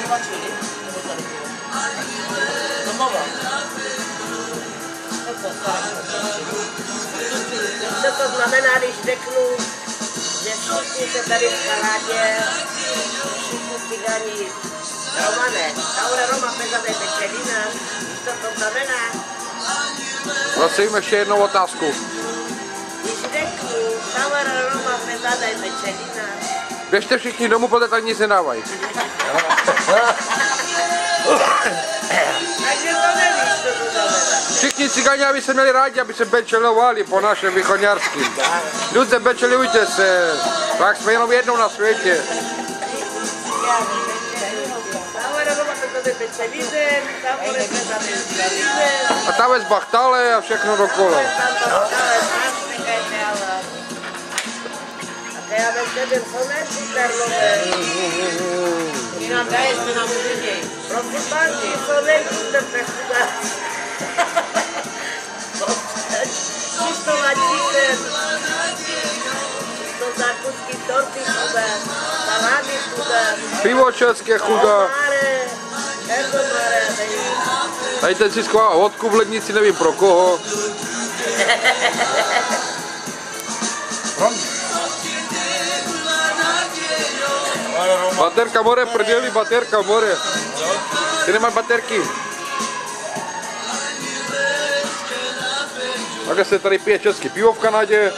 vařili? Nebo tady bylo? Domova. Co to znamená, když řeknu, že všichni se tady v Kanadě, všichni cigáni Romané, ahora Roma pesa de Pečelina, co to znamená? Prosím, ještě jednou otázku. Když řeknu, ahora Roma pesa de Pečelina. Běžte všichni domů, protože tady nic nedávají. Takže to nevíš, co to znamená. Všichni cigáni, aby se měli rádi, aby se bečelovali po našem východňárským. Ľudé, bečelujte se, tak jsme jenom jednou na světě. A tam je zbachtale a všechno dokola. Prosím pánky, to nejsme chudáci. Čisto vačíte, čisto zákusky, torty chudá, salámy chudá. Pivo české chudá. Tady ten si schoval vodku v lednici, nevím pro koho. Baterka more, prdeli, baterka more. Ty nemáš baterky. Takhle se tady pije český pivo v Kanadě.